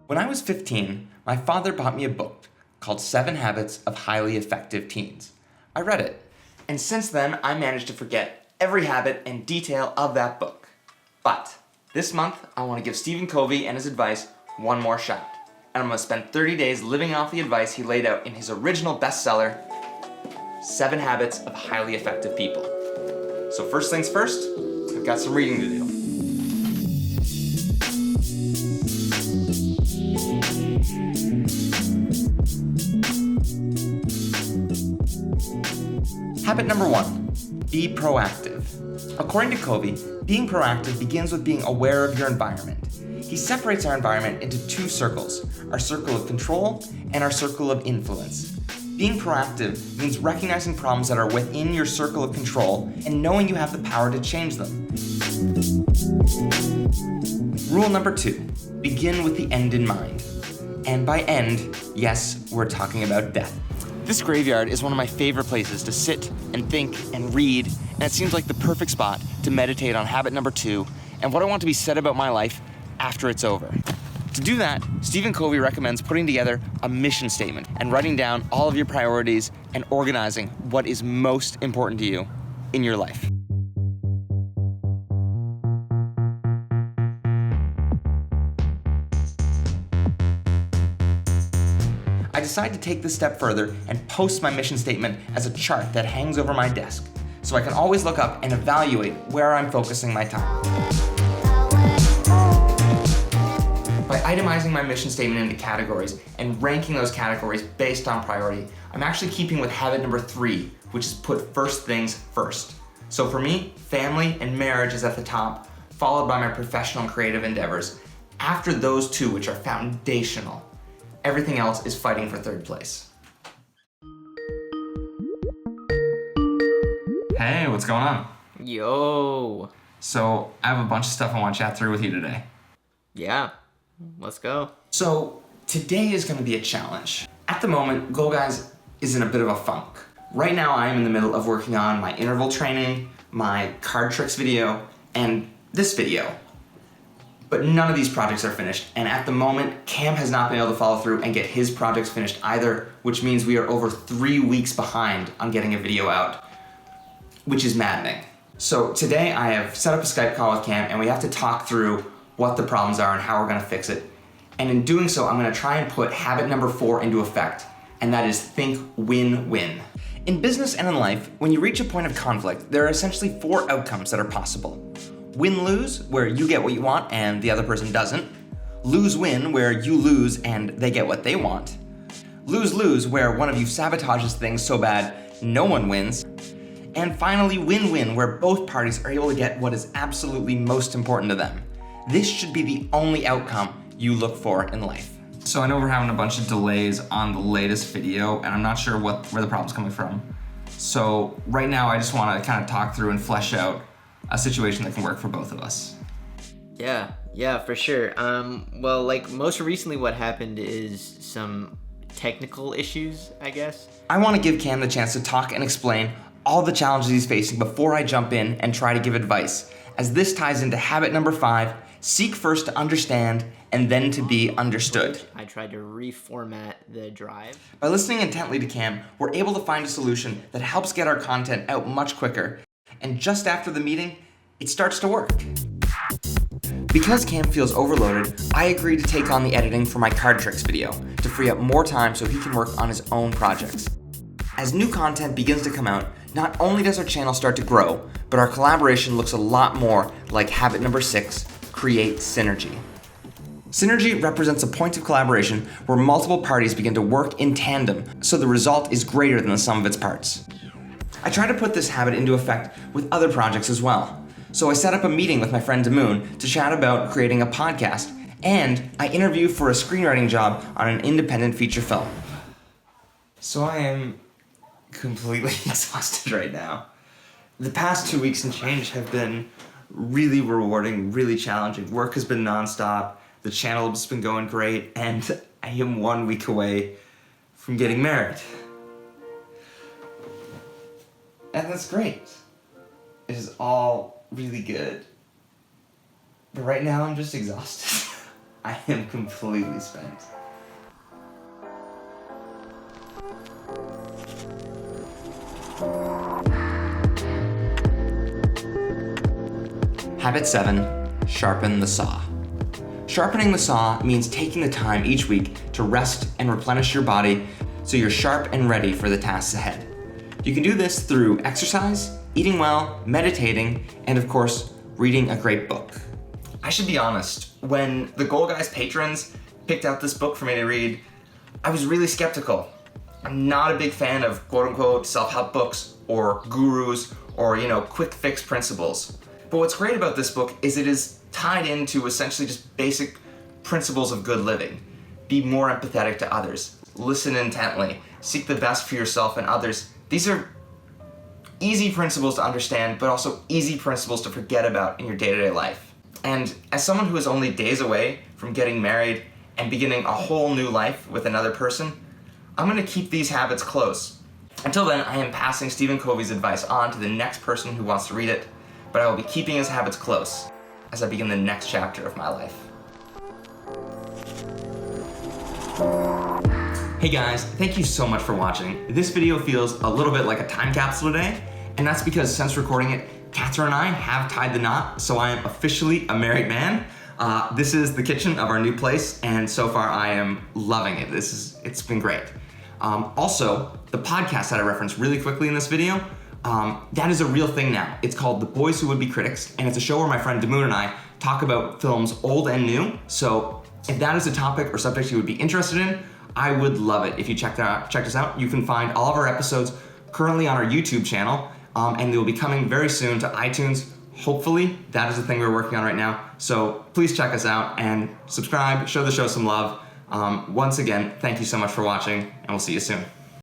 When I was 15, my father bought me a book called 7 Habits of Highly Effective Teens. I read it, and since then I managed to forget every habit and detail of that book. But this month I want to give Stephen Covey and his advice one more shot, and I'm going to spend 30 days living off the advice he laid out in his original bestseller, 7 Habits of Highly Effective People. So first things first, I've got some reading to do. Habit number 1, be proactive. According to Covey, being proactive begins with being aware of your environment. He separates our environment into 2 circles, our circle of control and our circle of influence. Being proactive means recognizing problems that are within your circle of control and knowing you have the power to change them. Rule number 2, begin with the end in mind. And by end, yes, we're talking about death. This graveyard is one of my favorite places to sit and think and read, and it seems like the perfect spot to meditate on habit number 2 and what I want to be said about my life after it's over. To do that, Stephen Covey recommends putting together a mission statement and writing down all of your priorities and organizing what is most important to you in your life. I decided to take this step further and post my mission statement as a chart that hangs over my desk, so I can always look up and evaluate where I'm focusing my time. By itemizing my mission statement into categories and ranking those categories based on priority, I'm actually keeping with habit number 3, which is put first things first. So for me, family and marriage is at the top, followed by my professional and creative endeavors. After those 2, which are foundational, everything else is fighting for 3rd place. Hey, what's going on? Yo. So I have a bunch of stuff I want to chat through with you today. Yeah, let's go. So today is going to be a challenge. At the moment, Go Guys is in a bit of a funk. Right now I am in the middle of working on my interval training, my card tricks video, and this video. But none of these projects are finished, and at the moment, Cam has not been able to follow through and get his projects finished either, which means we are over 3 weeks behind on getting a video out, which is maddening. So today I have set up a Skype call with Cam, and we have to talk through what the problems are and how we're gonna fix it. And in doing so, I'm gonna try and put habit number 4 into effect, and that is think win-win. In business and in life, when you reach a point of conflict, there are essentially 4 outcomes that are possible. Win-lose, where you get what you want and the other person doesn't. Lose-win, where you lose and they get what they want. Lose-lose, where one of you sabotages things so bad no one wins. And finally, win-win, where both parties are able to get what is absolutely most important to them. This should be the only outcome you look for in life. So I know we're having a bunch of delays on the latest video, and I'm not sure where the problem's coming from. So right now I just want to kind of talk through and flesh out a situation that can work for both of us. Yeah, for sure. Well, like most recently what happened is some technical issues, I guess. I want to give Cam the chance to talk and explain all the challenges he's facing before I jump in and try to give advice, as this ties into habit number 5, seek first to understand and then to be understood. I tried to reformat the drive. By listening intently to Cam, we're able to find a solution that helps get our content out much quicker. And just after the meeting, it starts to work. Because Cam feels overloaded, I agreed to take on the editing for my card tricks video to free up more time so he can work on his own projects. As new content begins to come out, not only does our channel start to grow, but our collaboration looks a lot more like habit number 6, create synergy. Synergy represents a point of collaboration where multiple parties begin to work in tandem, so the result is greater than the sum of its parts. I try to put this habit into effect with other projects as well. So I set up a meeting with my friend Damoon to chat about creating a podcast, and I interview for a screenwriting job on an independent feature film. So I am completely exhausted right now. The past 2 weeks and change have been really rewarding, really challenging. Work has been nonstop, the channel has been going great, and I am 1 week away from getting married. And that's great. It is all really good. But right now I'm just exhausted. I am completely spent. Habit 7, sharpen the saw. Sharpening the saw means taking the time each week to rest and replenish your body so you're sharp and ready for the tasks ahead. You can do this through exercise, eating well, meditating, and of course, reading a great book. I should be honest, when the Goal Guys patrons picked out this book for me to read, I was really skeptical. I'm not a big fan of quote-unquote self-help books or gurus or, quick fix principles. But what's great about this book is it is tied into essentially just basic principles of good living. Be more empathetic to others. Listen intently. Seek the best for yourself and others. These are easy principles to understand, but also easy principles to forget about in your day-to-day life. And as someone who is only days away from getting married and beginning a whole new life with another person, I'm gonna keep these habits close. Until then, I am passing Stephen Covey's advice on to the next person who wants to read it, but I will be keeping his habits close as I begin the next chapter of my life. Hey guys, thank you so much for watching. This video feels a little bit like a time capsule today, and that's because since recording it, Catherine and I have tied the knot, so I am officially a married man. This is the kitchen of our new place, and so far I am loving it. It's been great. Also, the podcast that I referenced really quickly in this video, that is a real thing now. It's called The Boys Who Would Be Critics, and it's a show where my friend Damoon and I talk about films old and new. So if that is a topic or subject you would be interested in, I would love it if you checked us out. You can find all of our episodes currently on our YouTube channel, and they will be coming very soon to iTunes. Hopefully, that is the thing we're working on right now. So please check us out and subscribe, show the show some love. Once again, thank you so much for watching, and we'll see you soon.